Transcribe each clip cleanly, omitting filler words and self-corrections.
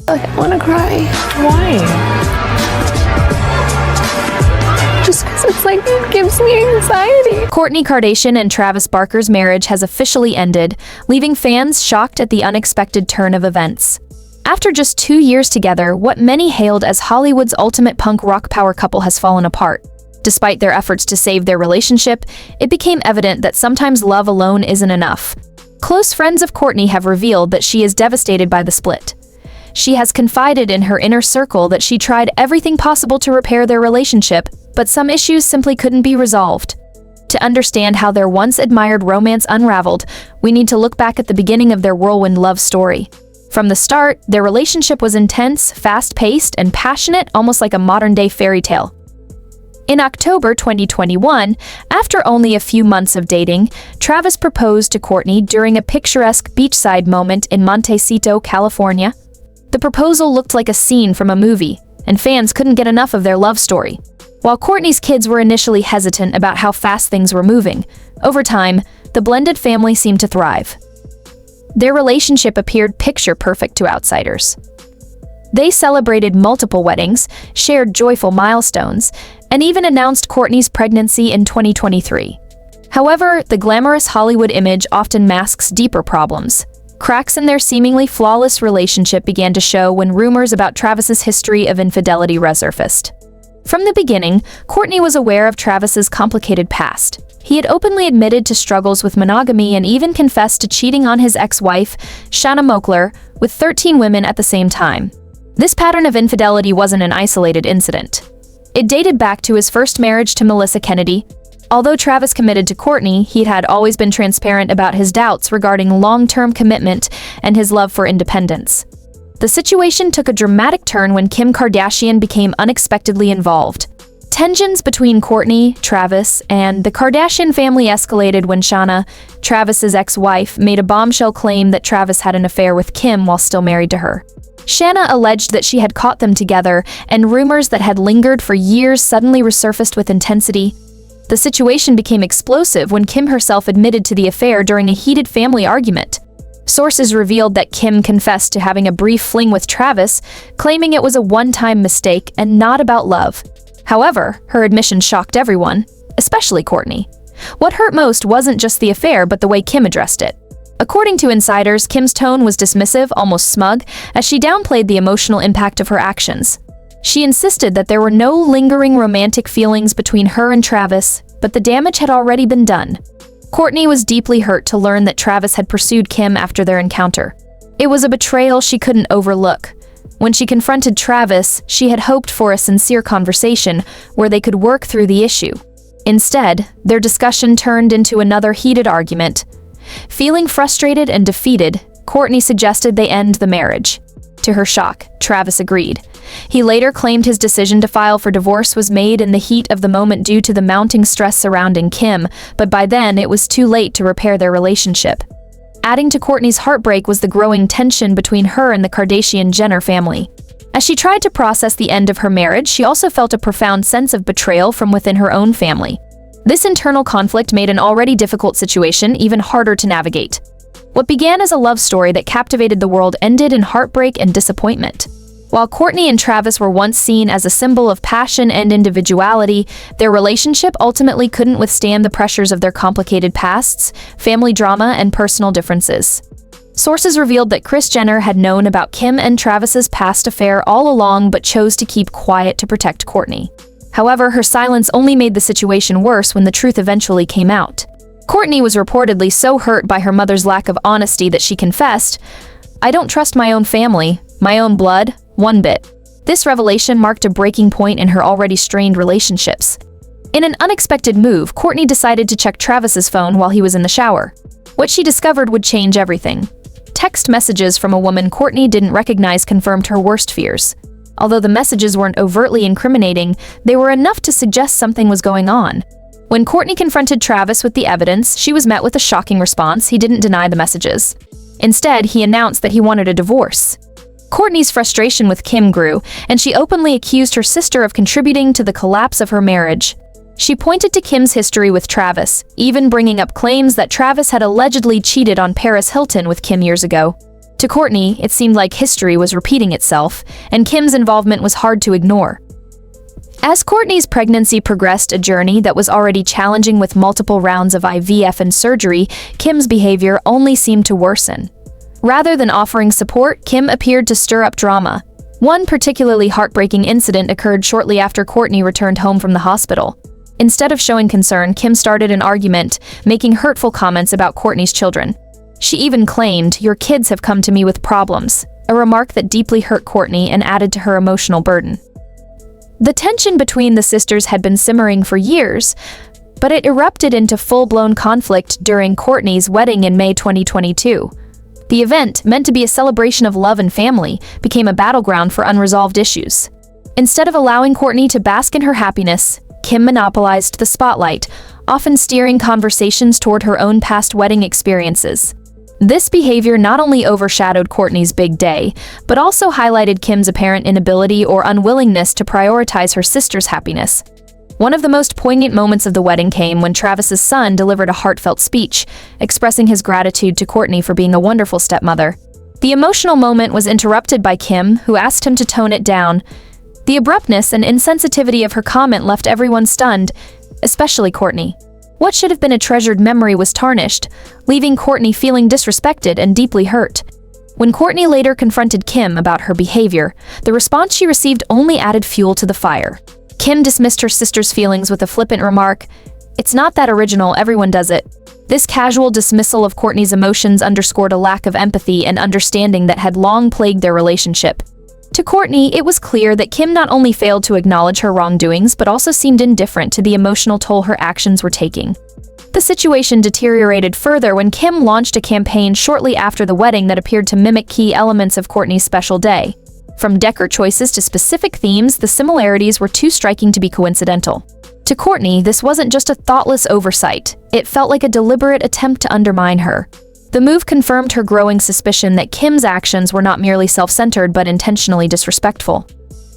I want to cry. Why? Just because it's like, it gives me anxiety. Kourtney Kardashian and Travis Barker's marriage has officially ended, leaving fans shocked at the unexpected turn of events. After just 2 years together, what many hailed as Hollywood's ultimate punk rock power couple has fallen apart. Despite their efforts to save their relationship, it became evident that sometimes love alone isn't enough. Close friends of Kourtney have revealed that she is devastated by the split. She has confided in her inner circle that she tried everything possible to repair their relationship, but some issues simply couldn't be resolved. To understand how their once-admired romance unraveled, we need to look back at the beginning of their whirlwind love story. From the start, their relationship was intense, fast-paced, and passionate, almost like a modern-day fairy tale. In October 2021, after only a few months of dating, Travis proposed to Kourtney during a picturesque beachside moment in Montecito, California. The proposal looked like a scene from a movie, and fans couldn't get enough of their love story. While Kourtney's kids were initially hesitant about how fast things were moving, over time, the blended family seemed to thrive. Their relationship appeared picture-perfect to outsiders. They celebrated multiple weddings, shared joyful milestones, and even announced Kourtney's pregnancy in 2023. However, the glamorous Hollywood image often masks deeper problems. Cracks in their seemingly flawless relationship began to show when rumors about Travis's history of infidelity resurfaced. From the beginning, Kourtney was aware of Travis's complicated past. He had openly admitted to struggles with monogamy and even confessed to cheating on his ex-wife, Shanna Moakler, with 13 women at the same time. This pattern of infidelity wasn't an isolated incident. It dated back to his first marriage to Melissa Kennedy. Although Travis committed to Kourtney, he had always been transparent about his doubts regarding long-term commitment and his love for independence. The situation took a dramatic turn when Kim Kardashian became unexpectedly involved. Tensions between Kourtney, Travis, and the Kardashian family escalated when Shanna, Travis's ex-wife, made a bombshell claim that Travis had an affair with Kim while still married to her. Shanna alleged that she had caught them together, and rumors that had lingered for years suddenly resurfaced with intensity. The situation became explosive when Kim herself admitted to the affair during a heated family argument. Sources revealed that Kim confessed to having a brief fling with Travis, claiming it was a one-time mistake and not about love. However, her admission shocked everyone, especially Kourtney. What hurt most wasn't just the affair, but the way Kim addressed it. According to insiders, Kim's tone was dismissive, almost smug, as she downplayed the emotional impact of her actions. She insisted that there were no lingering romantic feelings between her and Travis, but the damage had already been done. Kourtney was deeply hurt to learn that Travis had pursued Kim after their encounter. It was a betrayal she couldn't overlook. When she confronted Travis, she had hoped for a sincere conversation where they could work through the issue. Instead, their discussion turned into another heated argument. Feeling frustrated and defeated, Kourtney suggested they end the marriage. To her shock, Travis agreed. He later claimed his decision to file for divorce was made in the heat of the moment due to the mounting stress surrounding Kim, but by then it was too late to repair their relationship. Adding to Kourtney's heartbreak was the growing tension between her and the Kardashian-Jenner family. As she tried to process the end of her marriage, she also felt a profound sense of betrayal from within her own family. This internal conflict made an already difficult situation even harder to navigate. What began as a love story that captivated the world ended in heartbreak and disappointment. While Kourtney and Travis were once seen as a symbol of passion and individuality, their relationship ultimately couldn't withstand the pressures of their complicated pasts, family drama, and personal differences. Sources revealed that Kris Jenner had known about Kim and Travis's past affair all along but chose to keep quiet to protect Kourtney. However, her silence only made the situation worse when the truth eventually came out. Kourtney was reportedly so hurt by her mother's lack of honesty that she confessed, "I don't trust my own family, my own blood, one bit." This revelation marked a breaking point in her already strained relationships. In an unexpected move, Kourtney decided to check Travis's phone while he was in the shower. What she discovered would change everything. Text messages from a woman Kourtney didn't recognize confirmed her worst fears. Although the messages weren't overtly incriminating, they were enough to suggest something was going on. When Kourtney confronted Travis with the evidence, she was met with a shocking response. He didn't deny the messages. Instead, he announced that he wanted a divorce. Kourtney's frustration with Kim grew, and she openly accused her sister of contributing to the collapse of her marriage. She pointed to Kim's history with Travis, even bringing up claims that Travis had allegedly cheated on Paris Hilton with Kim years ago. To Kourtney, it seemed like history was repeating itself, and Kim's involvement was hard to ignore. As Kourtney's pregnancy progressed, a journey that was already challenging with multiple rounds of IVF and surgery, Kim's behavior only seemed to worsen. Rather than offering support, Kim appeared to stir up drama. One particularly heartbreaking incident occurred shortly after Kourtney returned home from the hospital. Instead of showing concern, Kim started an argument, making hurtful comments about Kourtney's children. She even claimed, "Your kids have come to me with problems," a remark that deeply hurt Kourtney and added to her emotional burden. The tension between the sisters had been simmering for years, but it erupted into full-blown conflict during Kourtney's wedding in May 2022. The event, meant to be a celebration of love and family, became a battleground for unresolved issues. Instead of allowing Kourtney to bask in her happiness, Kim monopolized the spotlight, often steering conversations toward her own past wedding experiences. This behavior not only overshadowed Kourtney's big day, but also highlighted Kim's apparent inability or unwillingness to prioritize her sister's happiness. One of the most poignant moments of the wedding came when Travis's son delivered a heartfelt speech, expressing his gratitude to Kourtney for being a wonderful stepmother. The emotional moment was interrupted by Kim, who asked him to tone it down. The abruptness and insensitivity of her comment left everyone stunned, especially Kourtney. What should have been a treasured memory was tarnished, leaving Kourtney feeling disrespected and deeply hurt. When Kourtney later confronted Kim about her behavior, the response she received only added fuel to the fire. Kim dismissed her sister's feelings with a flippant remark, "It's not that original, everyone does it." This casual dismissal of Kourtney's emotions underscored a lack of empathy and understanding that had long plagued their relationship. To Kourtney, it was clear that Kim not only failed to acknowledge her wrongdoings, but also seemed indifferent to the emotional toll her actions were taking. The situation deteriorated further when Kim launched a campaign shortly after the wedding that appeared to mimic key elements of Kourtney's special day. From decor choices to specific themes, the similarities were too striking to be coincidental. To Kourtney, this wasn't just a thoughtless oversight. It felt like a deliberate attempt to undermine her. The move confirmed her growing suspicion that Kim's actions were not merely self-centered but intentionally disrespectful.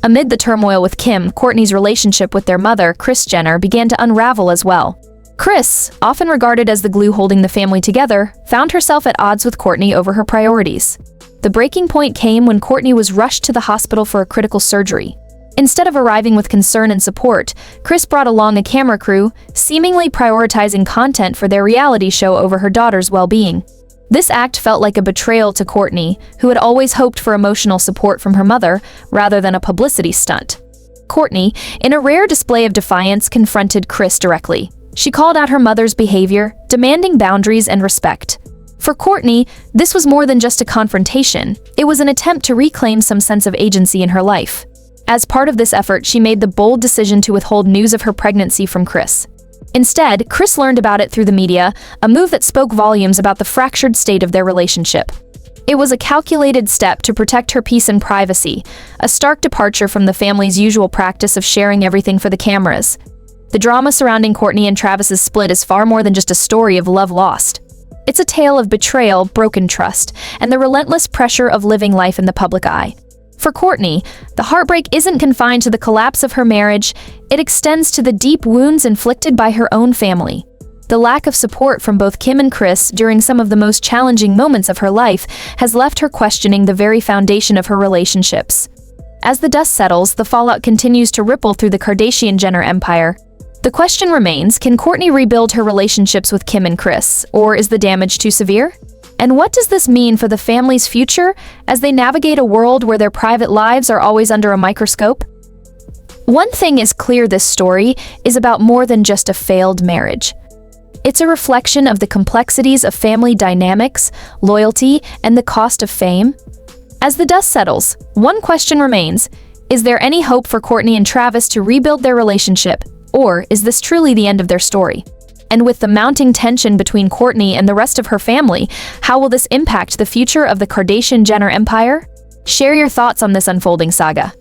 Amid the turmoil with Kim, Kourtney's relationship with their mother, Kris Jenner, began to unravel as well. Kris, often regarded as the glue holding the family together, found herself at odds with Kourtney over her priorities. The breaking point came when Kourtney was rushed to the hospital for a critical surgery. Instead of arriving with concern and support, Kris brought along a camera crew, seemingly prioritizing content for their reality show over her daughter's well-being. This act felt like a betrayal to Kourtney, who had always hoped for emotional support from her mother rather than a publicity stunt. Kourtney, in a rare display of defiance, confronted Kris directly. She called out her mother's behavior, demanding boundaries and respect. For Kourtney, this was more than just a confrontation. It was an attempt to reclaim some sense of agency in her life. As part of this effort, she made the bold decision to withhold news of her pregnancy from Kris. Instead, Kris learned about it through the media, a move that spoke volumes about the fractured state of their relationship. It was a calculated step to protect her peace and privacy, a stark departure from the family's usual practice of sharing everything for the cameras. The drama surrounding Kourtney and Travis's split is far more than just a story of love lost. It's a tale of betrayal, broken trust, and the relentless pressure of living life in the public eye. For Kourtney, the heartbreak isn't confined to the collapse of her marriage, it extends to the deep wounds inflicted by her own family. The lack of support from both Kim and Kris during some of the most challenging moments of her life has left her questioning the very foundation of her relationships. As the dust settles, the fallout continues to ripple through the Kardashian-Jenner empire. The question remains, can Kourtney rebuild her relationships with Kim and Kris, or is the damage too severe? And what does this mean for the family's future as they navigate a world where their private lives are always under a microscope? One thing is clear: this story is about more than just a failed marriage. It's a reflection of the complexities of family dynamics, loyalty, and the cost of fame. As the dust settles, one question remains: is there any hope for Kourtney and Travis to rebuild their relationship, or is this truly the end of their story? And with the mounting tension between Kourtney and the rest of her family, how will this impact the future of the Kardashian-Jenner empire? Share your thoughts on this unfolding saga.